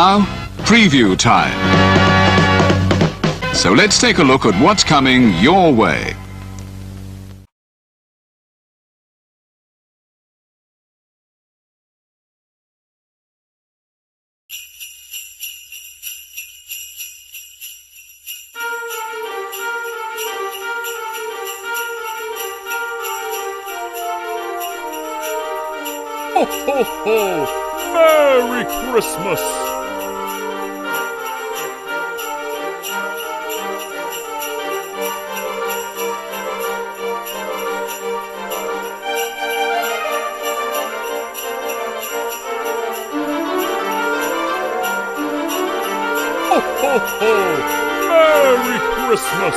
Now, preview time. So let's take a look at what's coming your way. Ho, ho, ho! Merry Christmas! Ho, ho, ho! Merry Christmas!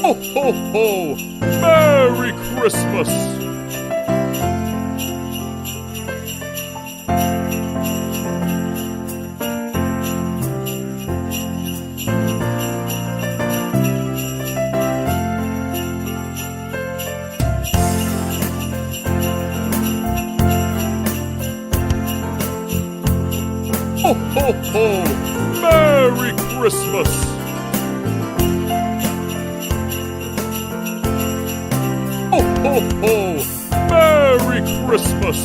Ho, ho, ho! Merry Christmas! Ho, ho, ho! Merry Christmas! Ho, ho, ho! Merry Christmas!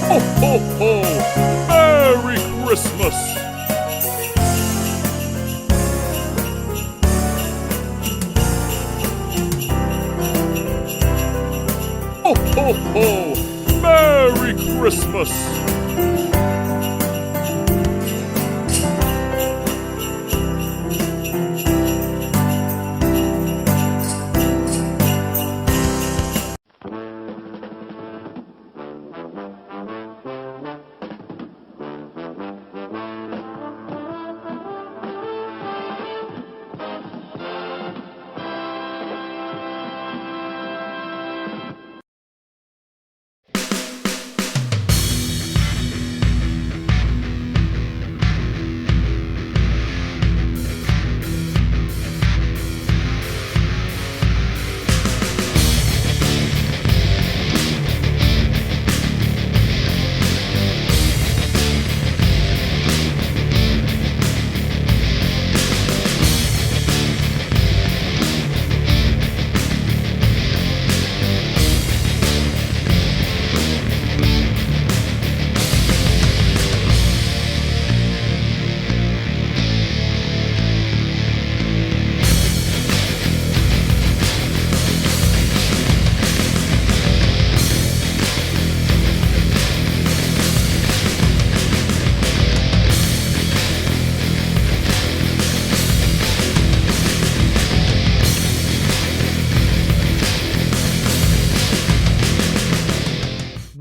Ho, ho, ho! Merry Christmas! Ho, ho, ho! Merry Christmas!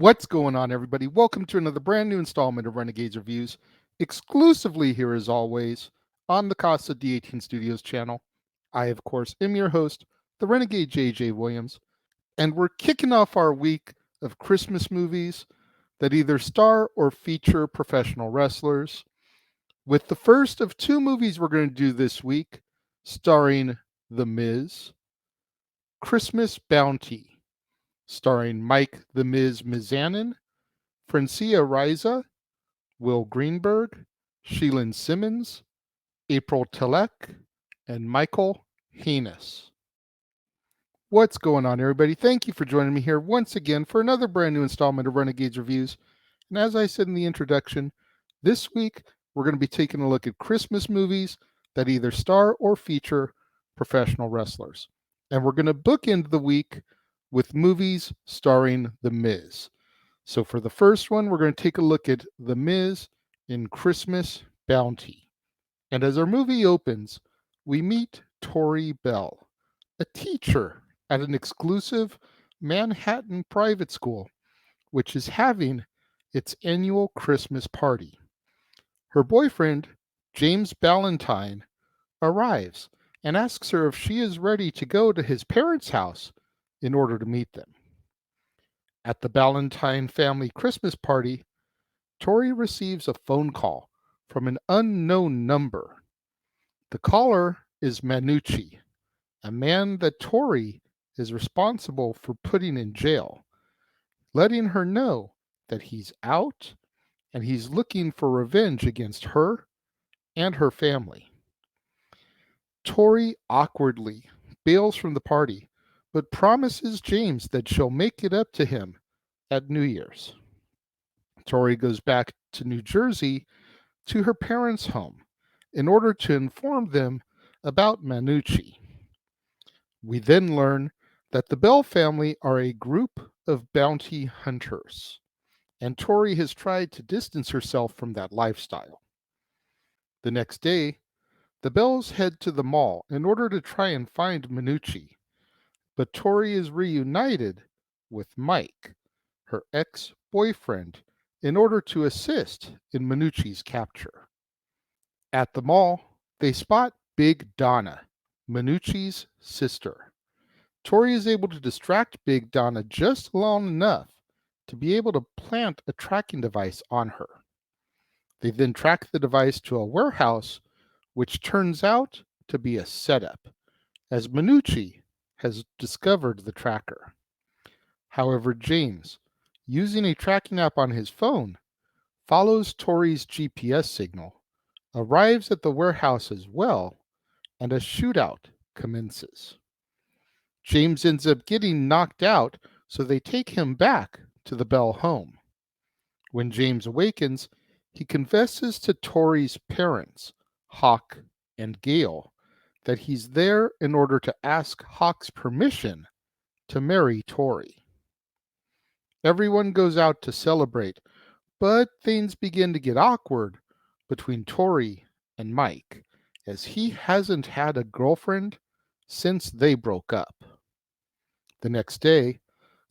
What's going on, everybody? Welcome to another brand new installment of Renegades Reviews, exclusively here as always on the Casa D18 Studios channel. I, of course, am your host, the Renegade JJ Williams, and we're kicking off our week of Christmas movies that either star or feature professional wrestlers, with the first of two movies we're going to do this week starring The Miz, Christmas Bounty, starring Mike The Miz Mizanin, Francia Riza, Will Greenberg, Sheilyn Simmons, April Telek, and Michael Heinous. What's going on, everybody? Thank you for joining me here once again for another brand new installment of Renegades Reviews. And as I said in the introduction, this week we're going to be taking a look at Christmas movies that either star or feature professional wrestlers. And we're going to bookend the week with movies starring The Miz. So for the first one, we're going to take a look at The Miz in Christmas Bounty. And as our movie opens, we meet Tori Bell, a teacher at an exclusive Manhattan private school, which is having its annual Christmas party. Her boyfriend, James Ballantyne, arrives and asks her if she is ready to go to his parents' house in order to meet them. At the Ballantyne family Christmas party, Tori receives a phone call from an unknown number. The caller is Manucci, a man that Tori is responsible for putting in jail, letting her know that he's out and he's looking for revenge against her and her family. Tori awkwardly bails from the party, but promises James that she'll make it up to him at New Year's. Tori goes back to New Jersey to her parents' home in order to inform them about Manucci. We then learn that the Bell family are a group of bounty hunters, and Tori has tried to distance herself from that lifestyle. The next day, the Bells head to the mall in order to try and find Manucci, but Tori is reunited with Mike, her ex-boyfriend, in order to assist in Manucci's capture. At the mall, they spot Big Donna, Manucci's sister. Tori is able to distract Big Donna just long enough to be able to plant a tracking device on her. They then track the device to a warehouse, which turns out to be a setup, as Manucci has discovered the tracker. However, James, using a tracking app on his phone, follows Tori's GPS signal, arrives at the warehouse as well, and a shootout commences. James ends up getting knocked out, so they take him back to the Bell home. When James awakens, he confesses to Tori's parents, Hawk and Gail, that he's there in order to ask Hawk's permission to marry Tori. Everyone goes out to celebrate, but things begin to get awkward between Tori and Mike, as he hasn't had a girlfriend since they broke up. The next day,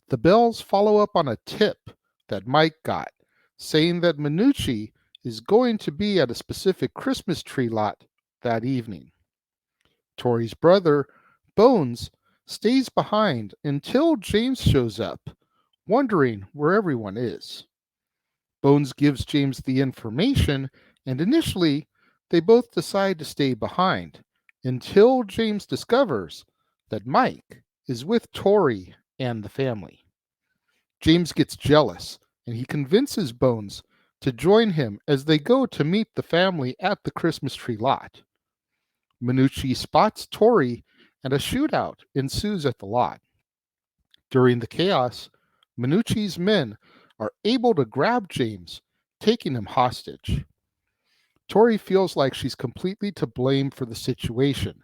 the Bells follow up on a tip that Mike got, saying that Manucci is going to be at a specific Christmas tree lot that evening. Tori's brother, Bones, stays behind until James shows up, wondering where everyone is. Bones gives James the information, and initially, they both decide to stay behind until James discovers that Mike is with Tori and the family. James gets jealous, and he convinces Bones to join him as they go to meet the family at the Christmas tree lot. Manucci spots Tori, and a shootout ensues at the lot. During the chaos, Manucci's men are able to grab James, taking him hostage. Tori feels like she's completely to blame for the situation,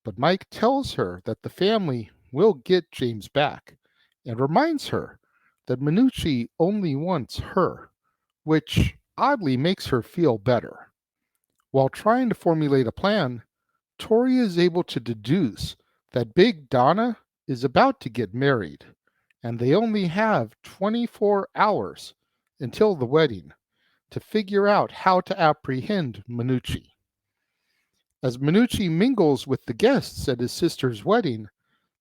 but Mike tells her that the family will get James back and reminds her that Manucci only wants her, which oddly makes her feel better. While trying to formulate a plan, Tori is able to deduce that Big Donna is about to get married, and they only have 24 hours until the wedding to figure out how to apprehend Minucci. As Minucci mingles with the guests at his sister's wedding,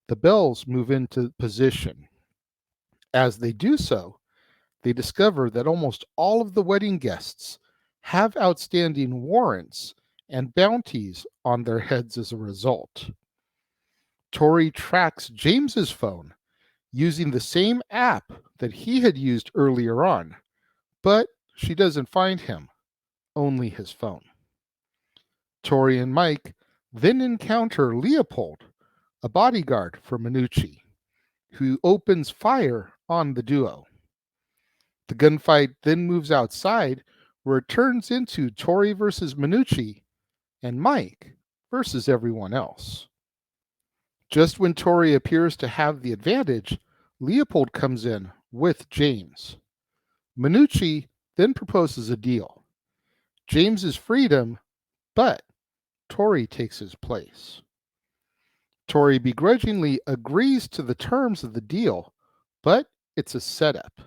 the bells move into position. As they do so, they discover that almost all of the wedding guests have outstanding warrants and bounties on their heads as a result. Tori tracks James's phone using the same app that he had used earlier on, but she doesn't find him, only his phone. Tori and Mike then encounter Leopold, a bodyguard for Minucci, who opens fire on the duo. The gunfight then moves outside, where it turns into Tori versus Minucci and Mike versus everyone else. Just when Tori appears to have the advantage, Leopold comes in with James. Minucci then proposes a deal. James's freedom, but Tori takes his place. Tori begrudgingly agrees to the terms of the deal, but it's a setup.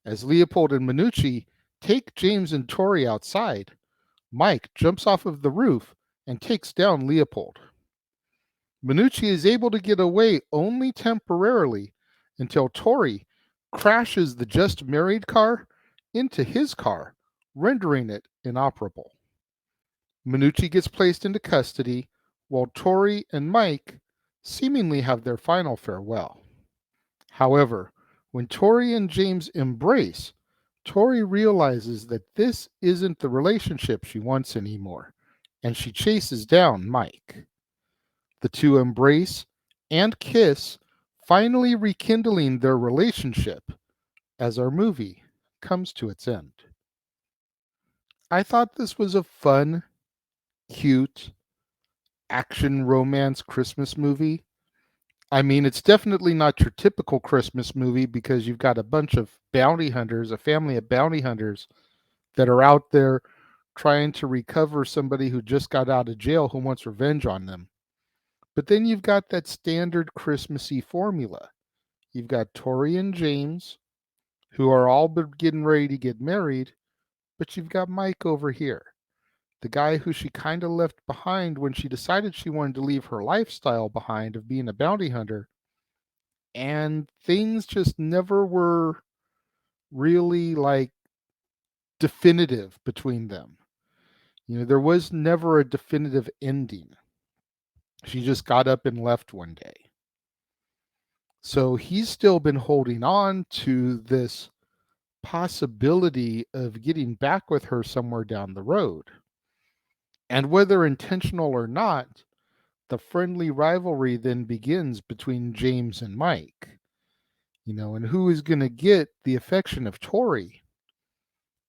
As Leopold and Minucci take James and Tori outside, Mike jumps off of the roof and takes down Leopold. Minucci is able to get away only temporarily until Tori crashes the just married car into his car, rendering it inoperable. Minucci gets placed into custody while Tori and Mike seemingly have their final farewell. However, when Tori and James embrace, Tori realizes that this isn't the relationship she wants anymore, and she chases down Mike. The two embrace and kiss, finally rekindling their relationship as our movie comes to its end. I thought this was a fun, cute, action romance Christmas movie. I mean, it's definitely not your typical Christmas movie because you've got a bunch of bounty hunters, a family of bounty hunters that are out there trying to recover somebody who just got out of jail who wants revenge on them. But then you've got that standard Christmassy formula. You've got Tori and James, who are all but getting ready to get married, but you've got Mike over here, the guy who she kind of left behind when she decided she wanted to leave her lifestyle behind of being a bounty hunter. And things just never were really like definitive between them. You know, there was never a definitive ending. She just got up and left one day. So he's still been holding on to this possibility of getting back with her somewhere down the road. And whether intentional or not, the friendly rivalry then begins between James and Mike. You know, and who is going to get the affection of Tori?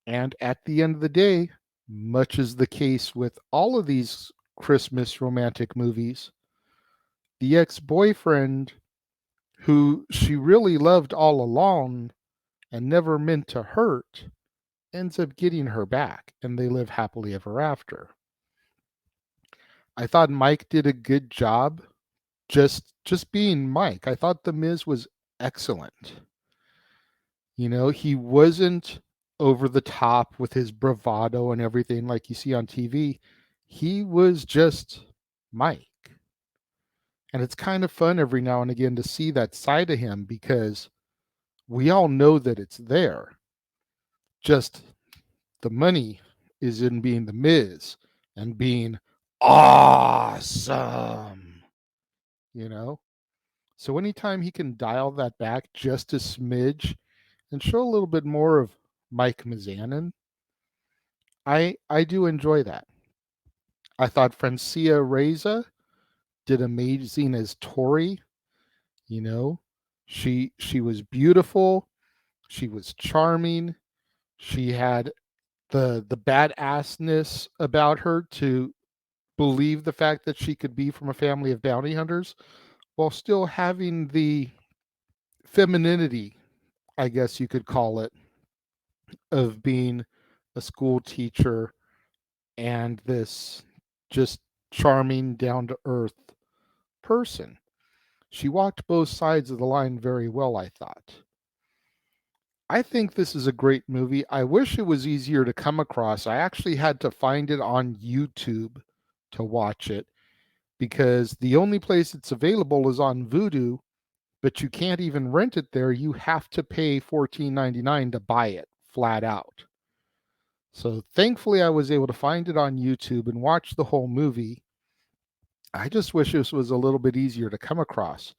And at the end of the day, much is the case with all of these Christmas romantic movies, the ex-boyfriend who she really loved all along and never meant to hurt ends up getting her back, and they live happily ever after. I thought Mike did a good job just being Mike. I thought The Miz was excellent. You know, he wasn't over the top with his bravado and everything like you see on TV. He was just Mike. And it's kind of fun every now and again to see that side of him because we all know that it's there. Just the money is in being the Miz and being awesome, you know? So anytime he can dial that back just a smidge and show a little bit more of Mike Mizanin, I do enjoy that. I thought Francia Reza did amazing as Tori. You know, she was beautiful, she was charming, she had the badassness about her to believe the fact that she could be from a family of bounty hunters while still having the femininity, I guess you could call it, of being a school teacher and this just charming, down to earth person. She walked both sides of the line very well, I thought. I think this is a great movie. I wish it was easier to come across. I actually had to find it on YouTube to watch it because the only place it's available is on Vudu, but you can't even rent it there. You have to pay $14.99 to buy it flat out. So thankfully, I was able to find it on YouTube and watch the whole movie. I just wish this was a little bit easier to come across.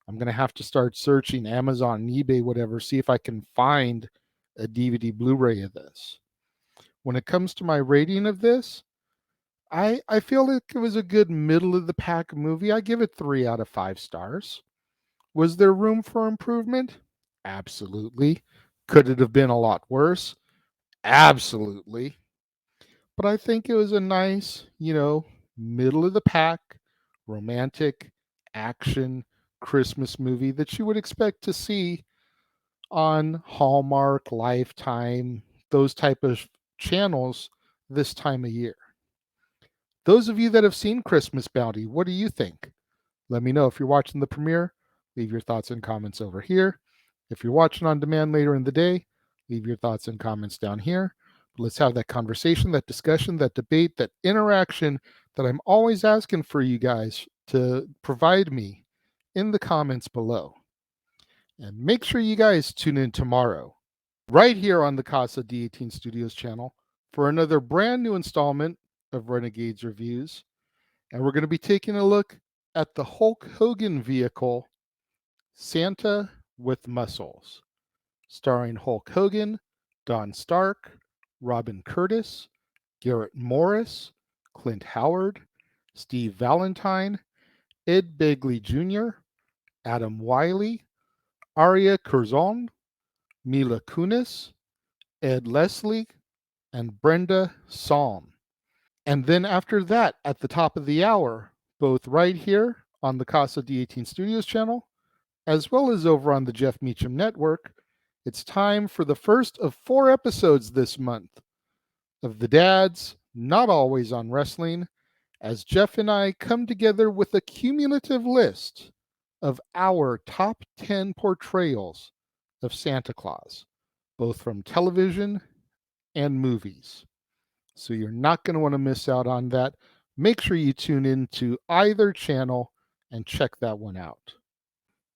I'm going to have to start searching Amazon, eBay, whatever, see if I can find a DVD Blu-ray of this. When it comes to my rating of this, I feel like it was a good middle of the pack movie. I give it 3 out of 5 stars. Was there room for improvement? Absolutely. Could it have been a lot worse? Absolutely. But I think it was a nice, middle of the pack, romantic, action, Christmas movie that you would expect to see on Hallmark, Lifetime, those type of channels this time of year. Those of you that have seen Christmas Bounty, what do you think? Let me know if you're watching the premiere. Leave your thoughts and comments over here. If you're watching on demand later in the day, leave your thoughts and comments down here. Let's have that conversation, that discussion, that debate, that interaction that I'm always asking for you guys to provide me in the comments below. And make sure you guys tune in tomorrow, right here on the Casa D18 Studios channel, for another brand new installment of Renegades Reviews. And we're going to be taking a look at the Hulk Hogan vehicle, Santa with Muscles, starring Hulk Hogan, Don Stark, Robin Curtis, Garrett Morris, Clint Howard, Steve Valentine, Ed Begley Jr., Adam Wiley, Aria Curzon, Mila Kunis, Ed Leslie, and Brenda Salm. And then after that, at the top of the hour, both right here on the Casa D18 Studios channel, as well as over on the Jeff Meacham Network, it's time for the first of 4 episodes this month of The Dads Not Always on Wrestling, as Jeff and I come together with a cumulative list of our top 10 portrayals of Santa Claus, both from television and movies. So you're not going to want to miss out on that. Make sure you tune in to either channel and check that one out.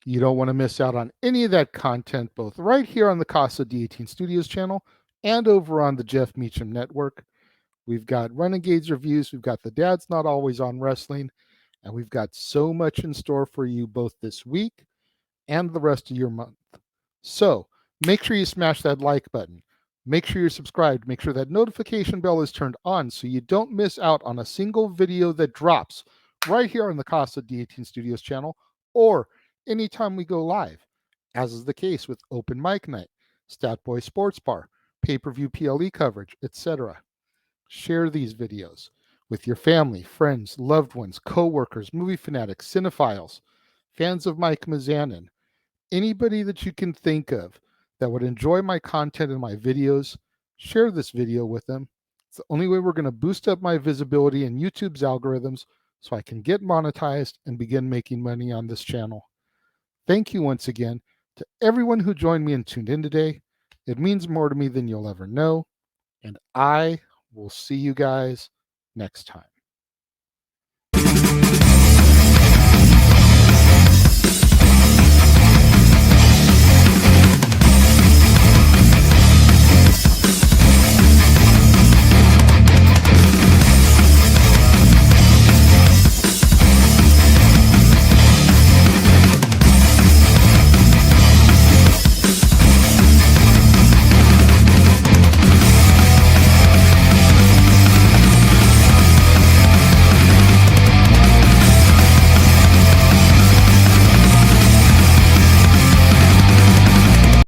You don't want to miss out on any of that content, both right here on the Casa D18 Studios channel and over on the Jeff Meacham Network. We've got Renegades Reviews, we've got The Dad's Not Always on Wrestling, and we've got so much in store for you both this week and the rest of your month. So make sure you smash that like button. Make sure you're subscribed. Make sure that notification bell is turned on so you don't miss out on a single video that drops right here on the Casa D18 Studios channel or anytime we go live, as is the case with Open Mic Night, Stat Boy Sports Bar, pay-per-view PLE coverage, etc. Share these videos with your family, friends, loved ones, co-workers, movie fanatics, cinephiles, fans of Mike Mazanin, anybody that you can think of that would enjoy my content and my videos. Share this video with them. It's the only way we're going to boost up my visibility in YouTube's algorithms so I can get monetized and begin making money on this channel. Thank you once again to everyone who joined me and tuned in today. It means more to me than you'll ever know. And I will see you guys next time.